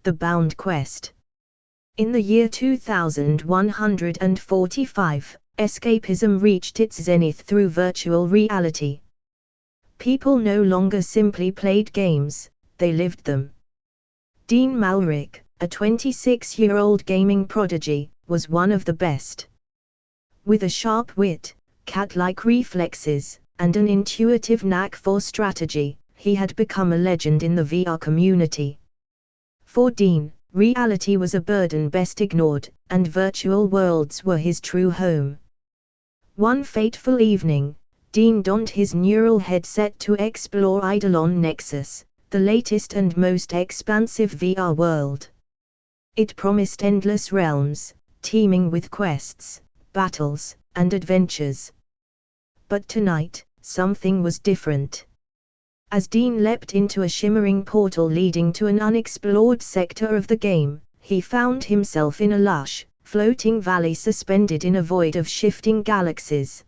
The Bound Quest. In the year 2145, escapism reached its zenith through virtual reality. People no longer simply played games, they lived them. Dean Malrick, a 26-year-old gaming prodigy, was one of the best. With a sharp wit, cat-like reflexes, and an intuitive knack for strategy, he had become a legend in the VR community. For Dean, reality was a burden best ignored, and virtual worlds were his true home. One fateful evening, Dean donned his neural headset to explore Eidolon Nexus, the latest and most expansive VR world. It promised endless realms, teeming with quests, battles, and adventures. But tonight, something was different. As Dean leapt into a shimmering portal leading to an unexplored sector of the game, he found himself in a lush, floating valley suspended in a void of shifting galaxies.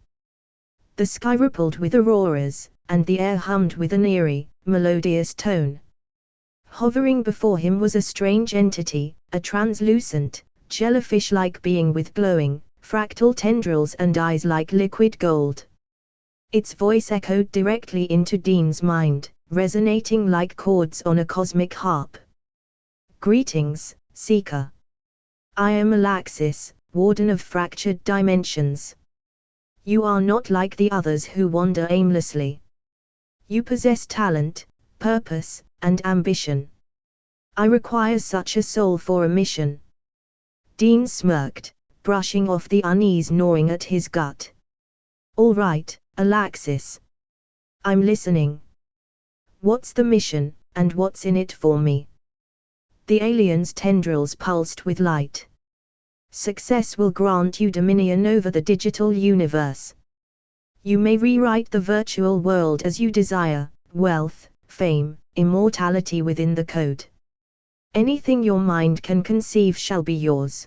The sky rippled with auroras, and the air hummed with an eerie, melodious tone. Hovering before him was a strange entity, a translucent, jellyfish-like being with glowing, fractal tendrils and eyes like liquid gold. Its voice echoed directly into Dean's mind, resonating like chords on a cosmic harp. "Greetings, Seeker. I am Alaxis, Warden of Fractured Dimensions. You are not like the others who wander aimlessly. You possess talent, purpose, and ambition. I require such a soul for a mission." Dean smirked, brushing off the unease gnawing at his gut. "All right, Alaxis. I'm listening. What's the mission, and what's in it for me?" The alien's tendrils pulsed with light. "Success will grant you dominion over the digital universe. You may rewrite the virtual world as you desire, wealth, fame, immortality within the code. Anything your mind can conceive shall be yours."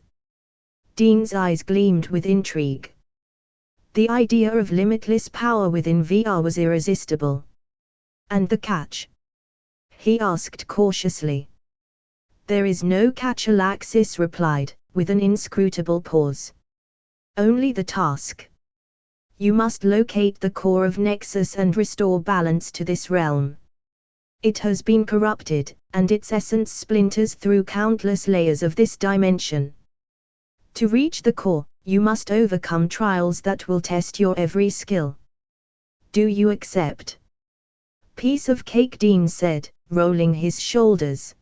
Dean's eyes gleamed with intrigue. The idea of limitless power within VR was irresistible. "And the catch?" he asked cautiously. "There is no catch," Alaxis replied, with an inscrutable pause. "Only the task. You must locate the core of Nexus and restore balance to this realm. It has been corrupted, and its essence splinters through countless layers of this dimension. To reach the core, you must overcome trials that will test your every skill. Do you accept?" "Piece of cake," Dean said, rolling his shoulders.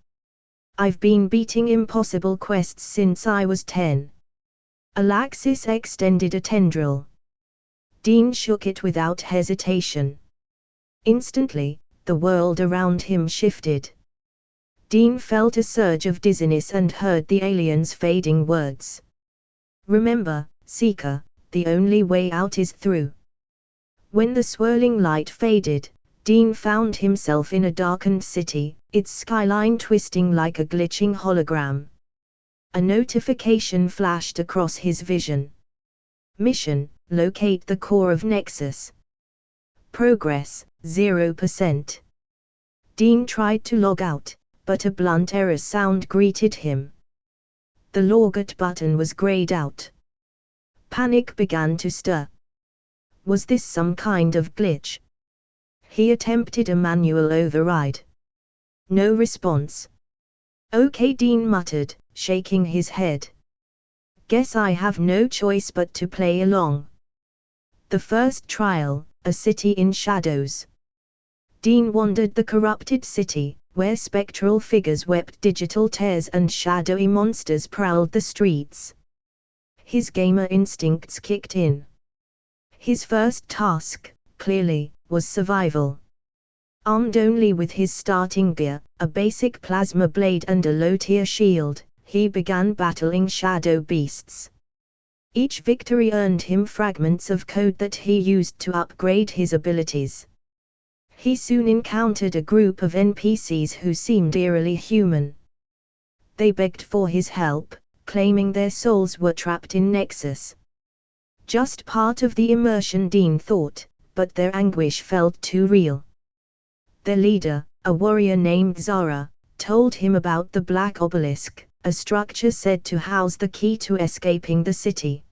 "I've been beating impossible quests since I was 10. Alaxis extended a tendril. Dean shook it without hesitation. Instantly, the world around him shifted. Dean felt a surge of dizziness and heard the alien's fading words. "Remember, Seeker, the only way out is through." When the swirling light faded, Dean found himself in a darkened city, its skyline twisting like a glitching hologram. A notification flashed across his vision. "Mission: locate the core of Nexus. Progress: 0%. Dean tried to log out, but a blunt error sound greeted him. The login button was grayed out. Panic began to stir. Was this some kind of glitch? He attempted a manual override. No response. "Okay," Dean muttered, shaking his head. "Guess I have no choice but to play along." The first trial, a city in shadows. Dean wandered the corrupted city, where spectral figures wept digital tears and shadowy monsters prowled the streets. His gamer instincts kicked in. His first task, clearly, was survival. Armed only with his starting gear, a basic plasma blade and a low-tier shield, he began battling shadow beasts. Each victory earned him fragments of code that he used to upgrade his abilities. He soon encountered a group of NPCs who seemed eerily human. They begged for his help, claiming their souls were trapped in Nexus. Just part of the immersion, Dean thought, but their anguish felt too real. Their leader, a warrior named Zara, told him about the Black Obelisk, a structure said to house the key to escaping the city.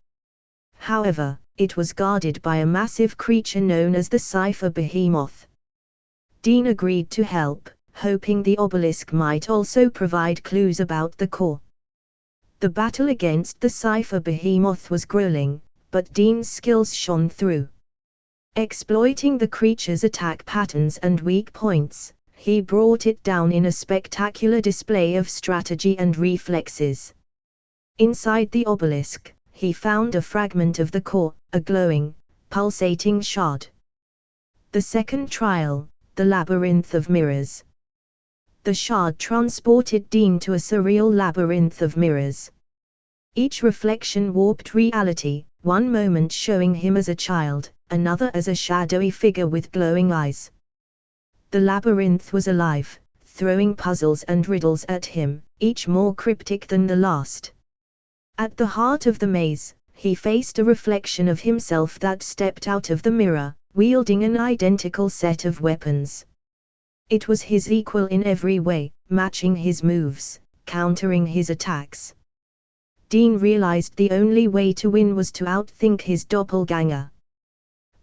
However, it was guarded by a massive creature known as the Cipher Behemoth. Dean agreed to help, hoping the obelisk might also provide clues about the core. The battle against the Cipher Behemoth was grueling, but Dean's skills shone through. Exploiting the creature's attack patterns and weak points, he brought it down in a spectacular display of strategy and reflexes. Inside the obelisk, he found a fragment of the core, a glowing, pulsating shard. The second trial, the Labyrinth of Mirrors. The shard transported Dean to a surreal labyrinth of mirrors. Each reflection warped reality, one moment showing him as a child, another as a shadowy figure with glowing eyes. The labyrinth was alive, throwing puzzles and riddles at him, each more cryptic than the last. At the heart of the maze, he faced a reflection of himself that stepped out of the mirror, wielding an identical set of weapons. It was his equal in every way, matching his moves, countering his attacks. Dean realized the only way to win was to outthink his doppelganger.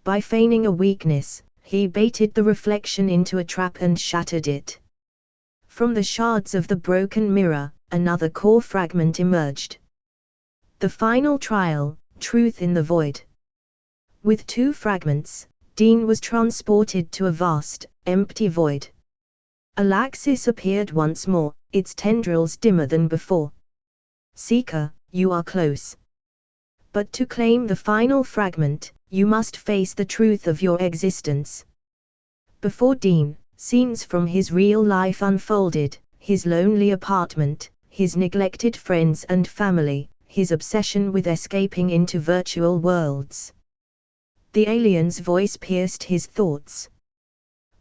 By feigning a weakness, he baited the reflection into a trap and shattered it. From the shards of the broken mirror, another core fragment emerged. The final trial, Truth in the Void. With two fragments, Dean was transported to a vast, empty void. Alaxis appeared once more, its tendrils dimmer than before. Seeker, you are close. But to claim the final fragment, you must face the truth of your existence. Before Dean, scenes from his real life unfolded, his lonely apartment, his neglected friends and family, his obsession with escaping into virtual worlds. The alien's voice pierced his thoughts.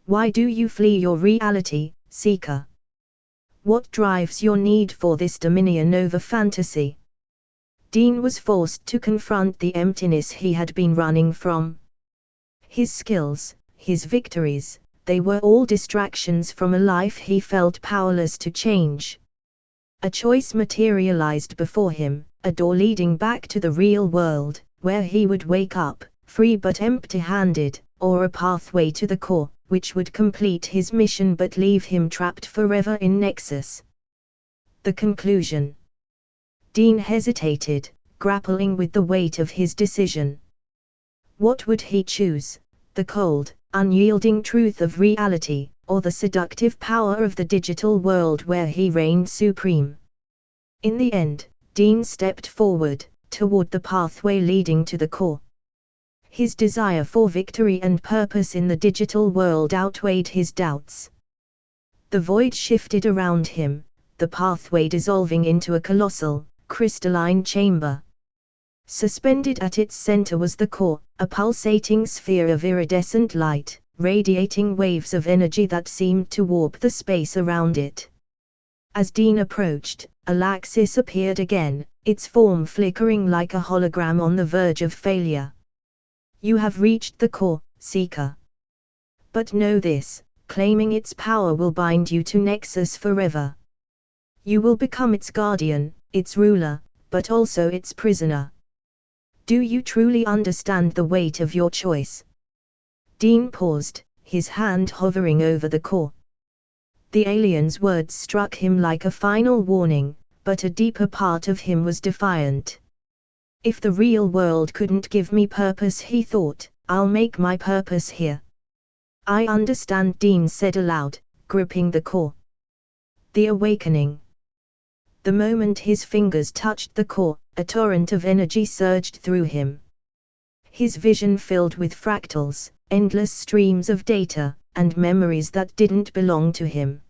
Why do you flee your reality, Seeker? What drives your need for this dominion over fantasy? Dean was forced to confront the emptiness he had been running from. His skills, his victories, they were all distractions from a life he felt powerless to change. A choice materialized before him, a door leading back to the real world, where he would wake up, free but empty-handed, or a pathway to the core, which would complete his mission but leave him trapped forever in Nexus. The conclusion. Dean hesitated, grappling with the weight of his decision. What would he choose, the cold, unyielding truth of reality, or the seductive power of the digital world where he reigned supreme? In the end, Dean stepped forward, toward the pathway leading to the core. His desire for victory and purpose in the digital world outweighed his doubts. The void shifted around him, the pathway dissolving into a colossal, crystalline chamber. Suspended at its center was the core, a pulsating sphere of iridescent light, radiating waves of energy that seemed to warp the space around it. As Dean approached, Alaxis appeared again, its form flickering like a hologram on the verge of failure. You have reached the core, Seeker. But know this, claiming its power will bind you to Nexus forever. You will become its guardian, its ruler, but also its prisoner. Do you truly understand the weight of your choice? Dean paused, his hand hovering over the core. The alien's words struck him like a final warning, but a deeper part of him was defiant. If the real world couldn't give me purpose, he thought, I'll make my purpose here. I understand, Dean said aloud, gripping the core. The awakening. The moment his fingers touched the core, a torrent of energy surged through him. His vision filled with fractals, endless streams of data, and memories that didn't belong to him.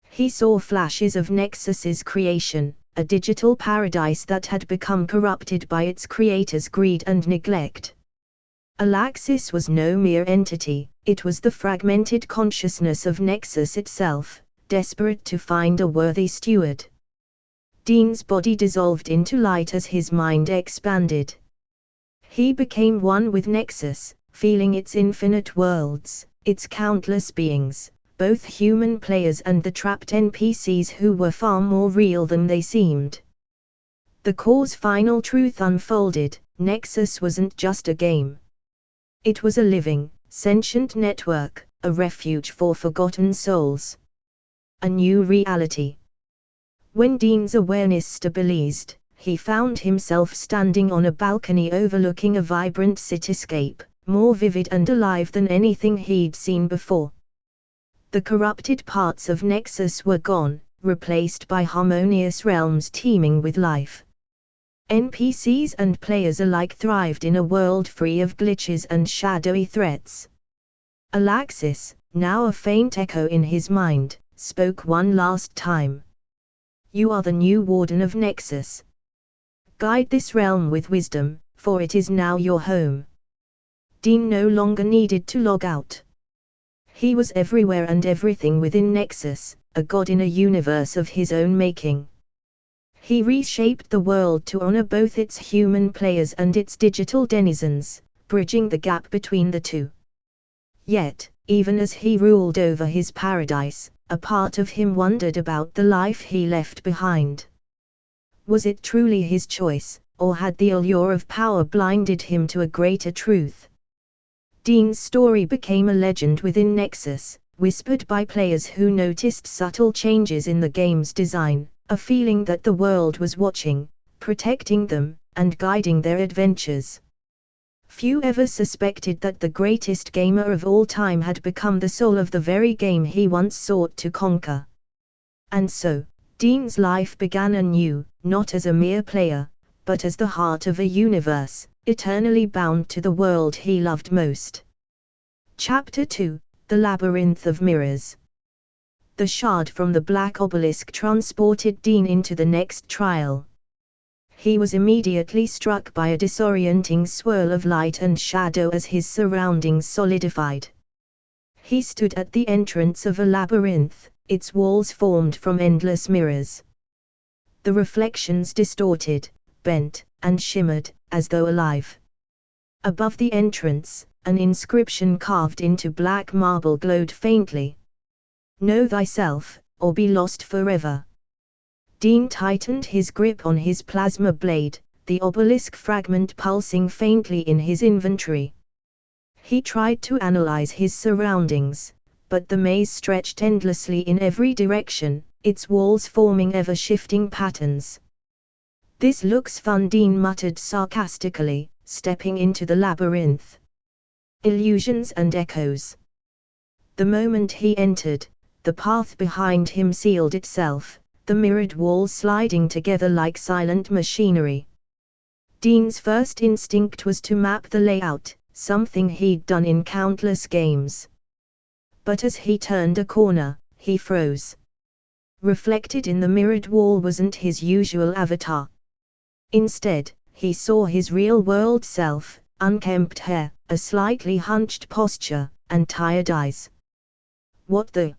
He saw flashes of Nexus's creation, a digital paradise that had become corrupted by its creator's greed and neglect. Alaxis was no mere entity, it was the fragmented consciousness of Nexus itself, desperate to find a worthy steward. Dean's body dissolved into light as his mind expanded. He became one with Nexus, feeling its infinite worlds, its countless beings, both human players and the trapped NPCs who were far more real than they seemed. The core's final truth unfolded: Nexus wasn't just a game. It was a living, sentient network, a refuge for forgotten souls. A new reality. When Dean's awareness stabilized, he found himself standing on a balcony overlooking a vibrant cityscape, more vivid and alive than anything he'd seen before. The corrupted parts of Nexus were gone, replaced by harmonious realms teeming with life. NPCs and players alike thrived in a world free of glitches and shadowy threats. Alaxis, now a faint echo in his mind, spoke one last time. You are the new Warden of Nexus. Guide this realm with wisdom, for it is now your home. Dean no longer needed to log out. He was everywhere and everything within Nexus, a god in a universe of his own making. He reshaped the world to honor both its human players and its digital denizens, bridging the gap between the two. Yet, even as he ruled over his paradise, a part of him wondered about the life he left behind. Was it truly his choice, or had the allure of power blinded him to a greater truth? Dean's story became a legend within Nexus, whispered by players who noticed subtle changes in the game's design, a feeling that the world was watching, protecting them, and guiding their adventures. Few ever suspected that the greatest gamer of all time had become the soul of the very game he once sought to conquer. And so, Dean's life began anew, not as a mere player, but as the heart of a universe, eternally bound to the world he loved most. Chapter 2: The Labyrinth of Mirrors. The shard from the black obelisk transported Dean into the next trial. He was immediately struck by a disorienting swirl of light and shadow as his surroundings solidified. He stood at the entrance of a labyrinth, its walls formed from endless mirrors. The reflections distorted, bent, and shimmered, as though alive. Above the entrance, an inscription carved into black marble glowed faintly. Know thyself, or be lost forever. Dean tightened his grip on his plasma blade, the obelisk fragment pulsing faintly in his inventory. He tried to analyze his surroundings, but the maze stretched endlessly in every direction, its walls forming ever-shifting patterns. This looks fun, Dean muttered sarcastically, stepping into the labyrinth. Illusions and echoes. The moment he entered, the path behind him sealed itself, the mirrored walls sliding together like silent machinery. Dean's first instinct was to map the layout, something he'd done in countless games. But as he turned a corner, he froze. Reflected in the mirrored wall wasn't his usual avatar. Instead, he saw his real-world self, unkempt hair, a slightly hunched posture, and tired eyes. What the?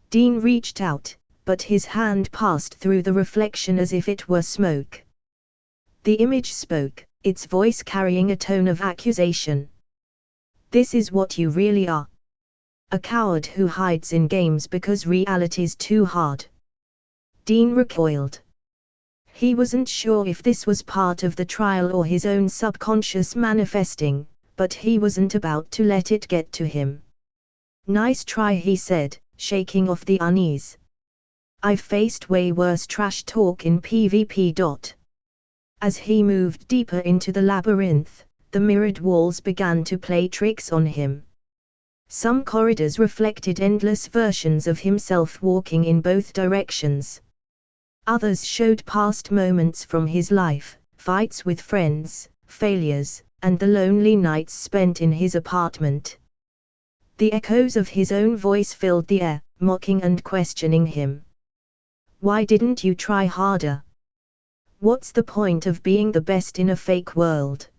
Dean reached out, but his hand passed through the reflection as if it were smoke. The image spoke, its voice carrying a tone of accusation. This is what you really are. A coward who hides in games because reality's too hard. Dean recoiled. He wasn't sure if this was part of the trial or his own subconscious manifesting, but he wasn't about to let it get to him. Nice try, he said, shaking off the unease. I've faced way worse trash talk in PvP. As he moved deeper into the labyrinth, the mirrored walls began to play tricks on him. Some corridors reflected endless versions of himself walking in both directions. Others showed past moments from his life, fights with friends, failures, and the lonely nights spent in his apartment. The echoes of his own voice filled the air, mocking and questioning him. Why didn't you try harder? What's the point of being the best in a fake world?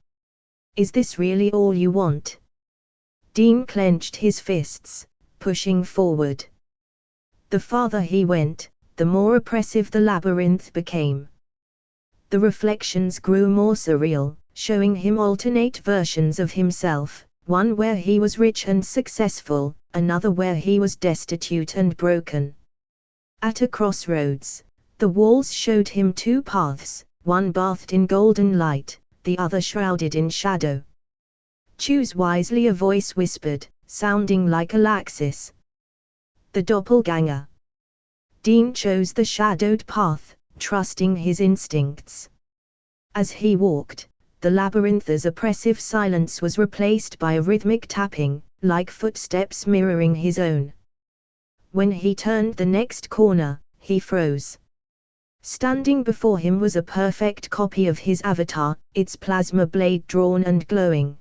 Is this really all you want? Dean clenched his fists, pushing forward. The farther he went, the more oppressive the labyrinth became. The reflections grew more surreal, showing him alternate versions of himself, one where he was rich and successful, another where he was destitute and broken. At a crossroads, the walls showed him two paths, one bathed in golden light, the other shrouded in shadow. Choose wisely, a voice whispered, sounding like a laxis. The doppelganger. Dean chose the shadowed path, trusting his instincts. As he walked, the labyrinth's oppressive silence was replaced by a rhythmic tapping, like footsteps mirroring his own. When he turned the next corner, he froze. Standing before him was a perfect copy of his avatar, its plasma blade drawn and glowing.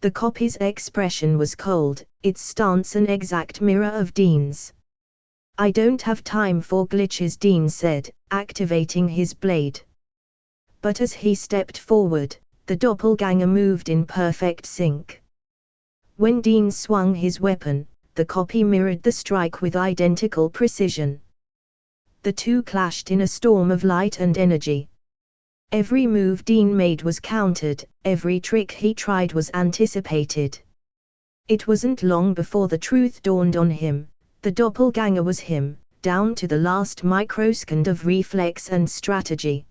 The copy's expression was cold, its stance an exact mirror of Dean's. "I don't have time for glitches," Dean said, activating his blade. But as he stepped forward, the doppelganger moved in perfect sync. When Dean swung his weapon, the copy mirrored the strike with identical precision. The two clashed in a storm of light and energy. Every move Dean made was countered, every trick he tried was anticipated. It wasn't long before the truth dawned on him: the doppelganger was him, down to the last microsecond of reflex and strategy.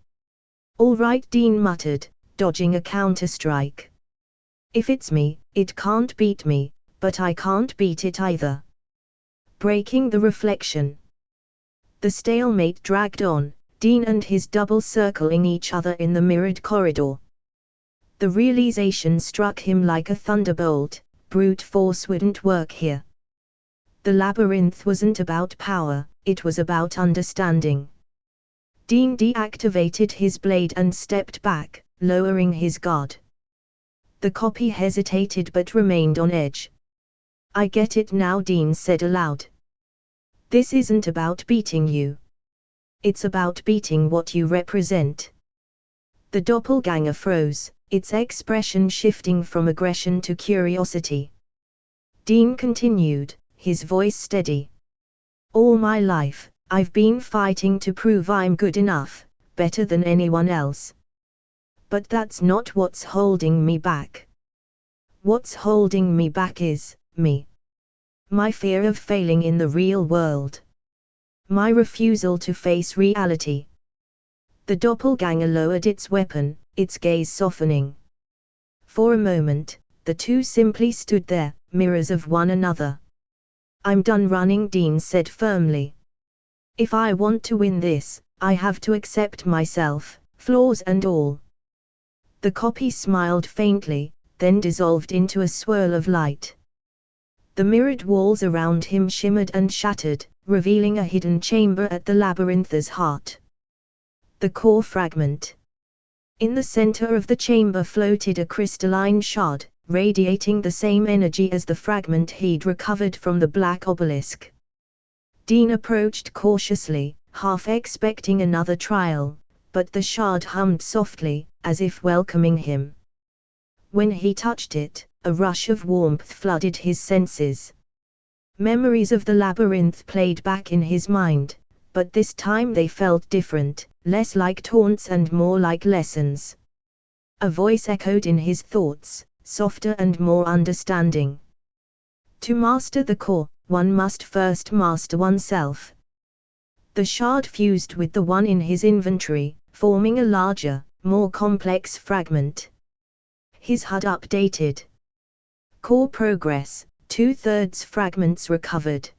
"All right," Dean muttered, dodging a counterstrike. "If it's me, it can't beat me, but I can't beat it either." Breaking the reflection. The stalemate dragged on, Dean and his double circling each other in the mirrored corridor. The realization struck him like a thunderbolt: brute force wouldn't work here. The labyrinth wasn't about power, it was about understanding. Dean deactivated his blade and stepped back, lowering his guard. The copy hesitated but remained on edge. "I get it now," Dean said aloud. "This isn't about beating you. It's about beating what you represent." The doppelganger froze, its expression shifting from aggression to curiosity. Dean continued, his voice steady. "All my life, I've been fighting to prove I'm good enough, better than anyone else. But that's not what's holding me back. What's holding me back is me. My fear of failing in the real world. My refusal to face reality." The doppelganger lowered its weapon, its gaze softening. For a moment, the two simply stood there, mirrors of one another. "I'm done running," Dean said firmly. "If I want to win this, I have to accept myself, flaws and all." The copy smiled faintly, then dissolved into a swirl of light. The mirrored walls around him shimmered and shattered, revealing a hidden chamber at the labyrinth's heart. The core fragment. In the center of the chamber floated a crystalline shard, radiating the same energy as the fragment he'd recovered from the black obelisk. Dean approached cautiously, half expecting another trial, but the shard hummed softly, as if welcoming him. When he touched it, a rush of warmth flooded his senses. Memories of the labyrinth played back in his mind, but this time they felt different, less like taunts and more like lessons. A voice echoed in his thoughts, softer and more understanding. To master the core, one must first master oneself. The shard fused with the one in his inventory, forming a larger, more complex fragment. His HUD updated. Core progress, 2/3 fragments recovered.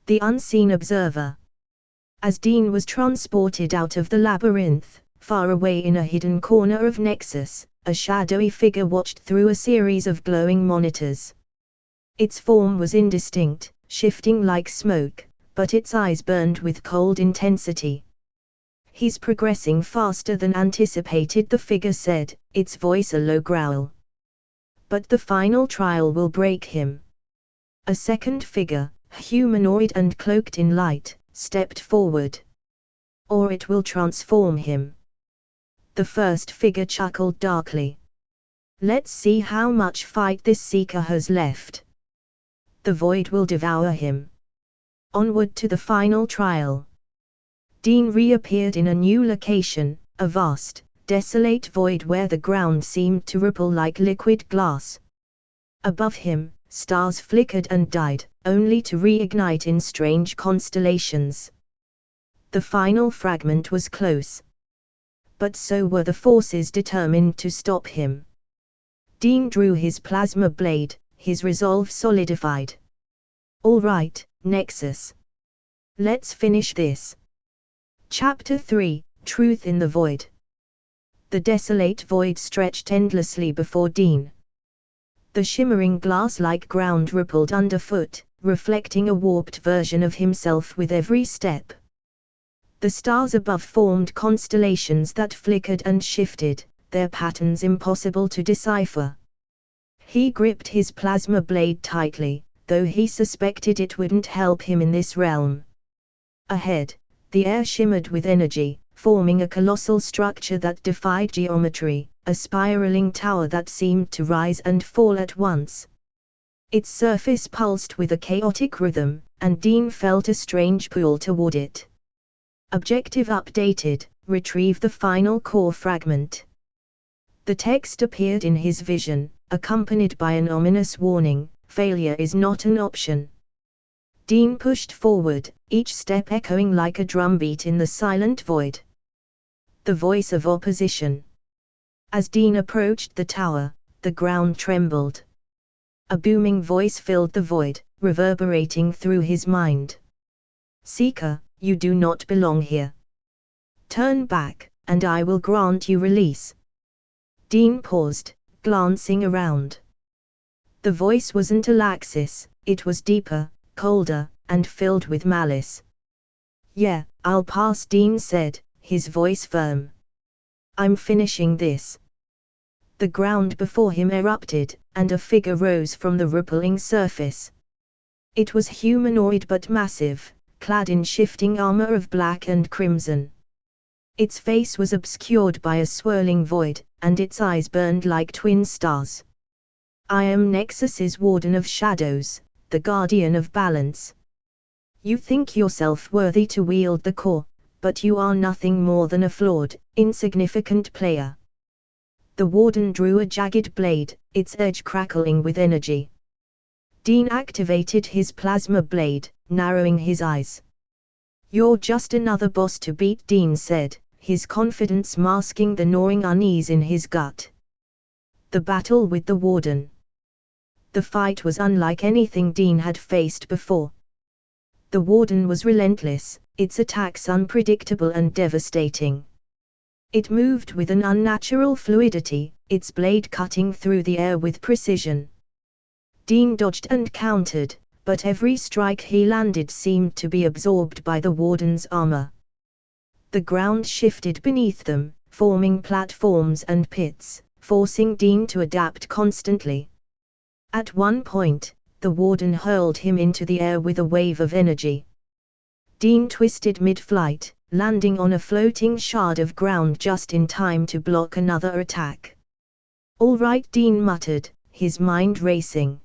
The unseen observer. As Dean was transported out of the labyrinth, far away in a hidden corner of Nexus, a shadowy figure watched through a series of glowing monitors. Its form was indistinct, shifting like smoke, but its eyes burned with cold intensity. "He's progressing faster than anticipated," the figure said, its voice a low growl. "But the final trial will break him." A second figure, humanoid and cloaked in light, stepped forward. "Or it will transform him." The first figure chuckled darkly. "Let's see how much fight this seeker has left. The void will devour him." Onward to the final trial. Dean reappeared in a new location, a vast, desolate void where the ground seemed to ripple like liquid glass. Above him, stars flickered and died, only to reignite in strange constellations. The final fragment was close. But so were the forces determined to stop him. Dean drew his plasma blade, his resolve solidified. All right, Nexus. Let's finish this. Chapter 3, Truth in the Void. The desolate void stretched endlessly before Dean. The shimmering glass-like ground rippled underfoot, reflecting a warped version of himself with every step. The stars above formed constellations that flickered and shifted, their patterns impossible to decipher. He gripped his plasma blade tightly, though he suspected it wouldn't help him in this realm. Ahead, the air shimmered with energy, forming a colossal structure that defied geometry, a spiraling tower that seemed to rise and fall at once. Its surface pulsed with a chaotic rhythm, and Dean felt a strange pull toward it. Objective updated, retrieve the final core fragment. The text appeared in his vision, accompanied by an ominous warning, failure is not an option. Dean pushed forward, each step echoing like a drumbeat in the silent void. The voice of opposition. As Dean approached the tower, the ground trembled. A booming voice filled the void, reverberating through his mind. Seeker, you do not belong here. Turn back, and I will grant you release. Dean paused, glancing around. The voice wasn't Alaxis, it was deeper, colder, and filled with malice. Yeah, I'll pass, Dean said, his voice firm. I'm finishing this. The ground before him erupted, and a figure rose from the rippling surface. It was humanoid but massive, clad in shifting armor of black and crimson. Its face was obscured by a swirling void, and its eyes burned like twin stars. I am Nexus's Warden of Shadows, the Guardian of Balance. You think yourself worthy to wield the core, but you are nothing more than a flawed, insignificant player. The Warden drew a jagged blade, its edge crackling with energy. Dean activated his plasma blade, narrowing his eyes. You're just another boss to beat, Dean said, his confidence masking the gnawing unease in his gut. The battle with the Warden. The fight was unlike anything Dean had faced before. The Warden was relentless, its attacks unpredictable and devastating. It moved with an unnatural fluidity, its blade cutting through the air with precision. Dean dodged and countered, but every strike he landed seemed to be absorbed by the Warden's armor. The ground shifted beneath them, forming platforms and pits, forcing Dean to adapt constantly. At one point, the Warden hurled him into the air with a wave of energy. Dean twisted mid-flight, landing on a floating shard of ground just in time to block another attack. All right, Dean muttered, his mind racing.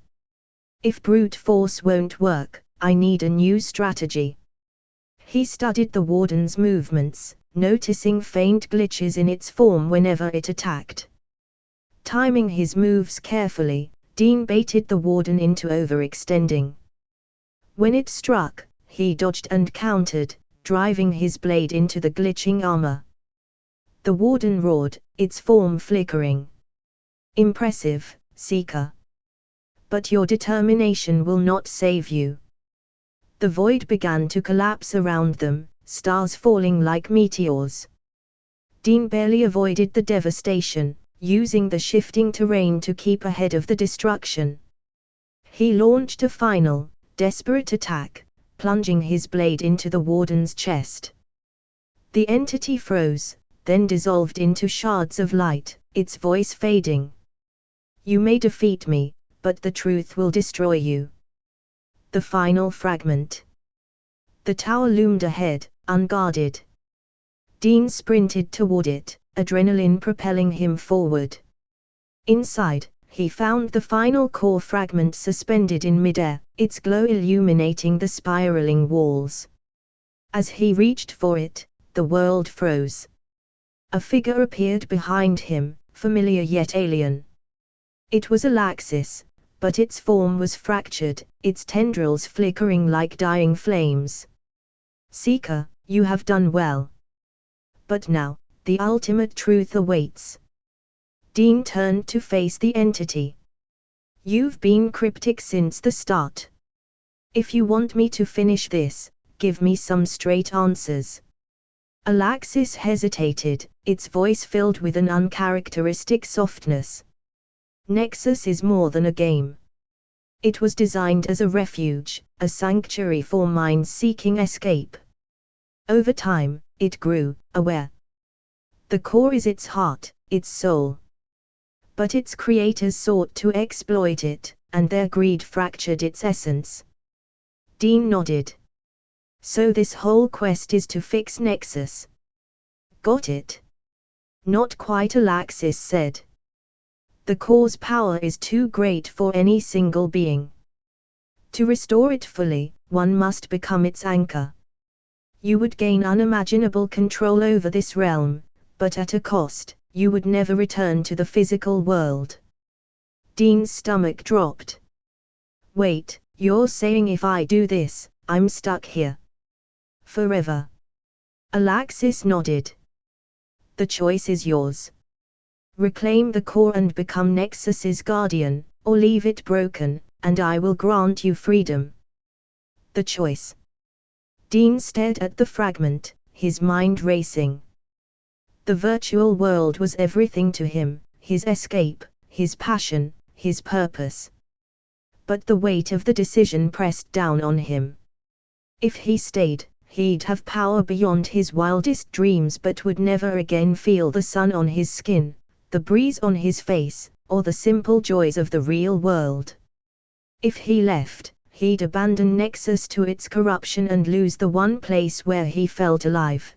If brute force won't work, I need a new strategy. He studied the Warden's movements, noticing faint glitches in its form whenever it attacked. Timing his moves carefully, Dean baited the Warden into overextending. When it struck, he dodged and countered, driving his blade into the glitching armor. The Warden roared, its form flickering. Impressive, Seeker. But your determination will not save you. The void began to collapse around them, stars falling like meteors. Dean barely avoided the devastation, using the shifting terrain to keep ahead of the destruction. He launched a final, desperate attack, plunging his blade into the Warden's chest. The entity froze, then dissolved into shards of light, its voice fading. You may defeat me, but the truth will destroy you. The final fragment. The tower loomed ahead, unguarded. Dean sprinted toward it, adrenaline propelling him forward. Inside, he found the final core fragment suspended in midair, its glow illuminating the spiraling walls. As he reached for it, the world froze. A figure appeared behind him, familiar yet alien. It was Alaxis, but its form was fractured, its tendrils flickering like dying flames. Seeker, you have done well. But now, the ultimate truth awaits. Dean turned to face the entity. You've been cryptic since the start. If you want me to finish this, give me some straight answers. Alaxis hesitated, its voice filled with an uncharacteristic softness. Nexus is more than a game. It was designed as a refuge, a sanctuary for minds seeking escape. Over time, it grew, aware. The core is its heart, its soul. But its creators sought to exploit it, and their greed fractured its essence. Dean nodded. So this whole quest is to fix Nexus. Got it? Not quite, Alaxis said. The core's power is too great for any single being. To restore it fully, one must become its anchor. You would gain unimaginable control over this realm, but at a cost. You would never return to the physical world. Dean's stomach dropped. Wait, you're saying if I do this, I'm stuck here? Forever? Alaxis nodded. The choice is yours. Reclaim the core and become Nexus's guardian, or leave it broken, and I will grant you freedom. The choice. Dean stared at the fragment, his mind racing. The virtual world was everything to him, his escape, his passion, his purpose. But the weight of the decision pressed down on him. If he stayed, he'd have power beyond his wildest dreams but would never again feel the sun on his skin, the breeze on his face, or the simple joys of the real world. If he left, he'd abandon Nexus to its corruption and lose the one place where he felt alive.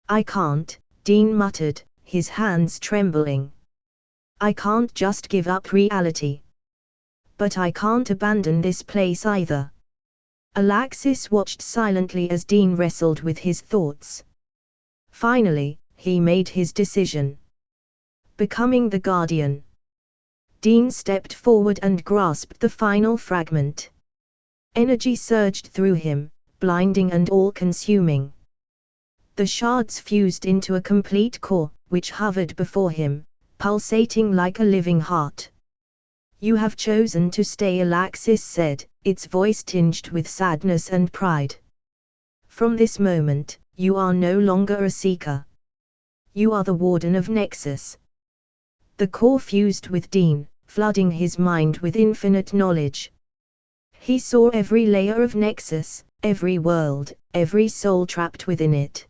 I can't, Dean muttered, his hands trembling. I can't just give up reality. But I can't abandon this place either. Alaxis watched silently as Dean wrestled with his thoughts. Finally, he made his decision. Becoming the guardian. Dean stepped forward and grasped the final fragment. Energy surged through him, blinding and all-consuming. The shards fused into a complete core, which hovered before him, pulsating like a living heart. You have chosen to stay, Alaxis said, its voice tinged with sadness and pride. From this moment, you are no longer a seeker. You are the warden of Nexus. The core fused with Dean, flooding his mind with infinite knowledge. He saw every layer of Nexus, every world, every soul trapped within it.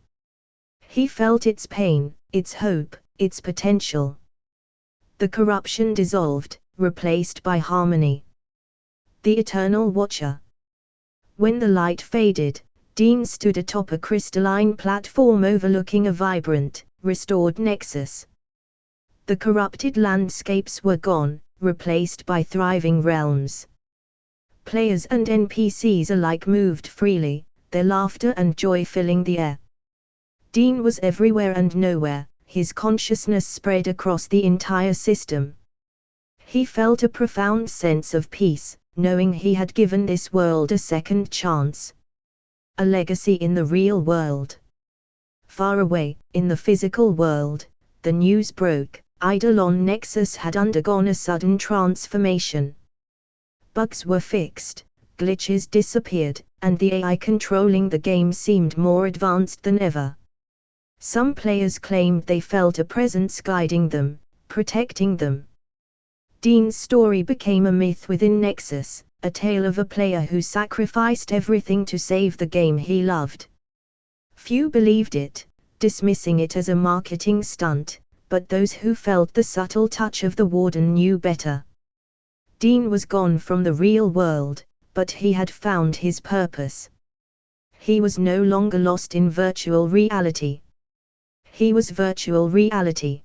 He felt its pain, its hope, its potential. The corruption dissolved, replaced by harmony. The Eternal Watcher. When the light faded, Dean stood atop a crystalline platform overlooking a vibrant, restored Nexus. The corrupted landscapes were gone, replaced by thriving realms. Players and NPCs alike moved freely, their laughter and joy filling the air. Dean was everywhere and nowhere, his consciousness spread across the entire system. He felt a profound sense of peace, knowing he had given this world a second chance. A legacy in the real world. Far away, in the physical world, the news broke, Eidolon Nexus had undergone a sudden transformation. Bugs were fixed, glitches disappeared, and the AI controlling the game seemed more advanced than ever. Some players claimed they felt a presence guiding them, protecting them. Dean's story became a myth within Nexus, a tale of a player who sacrificed everything to save the game he loved. Few believed it, dismissing it as a marketing stunt, but those who felt the subtle touch of the warden knew better. Dean was gone from the real world, but he had found his purpose. He was no longer lost in virtual reality. He was virtual reality.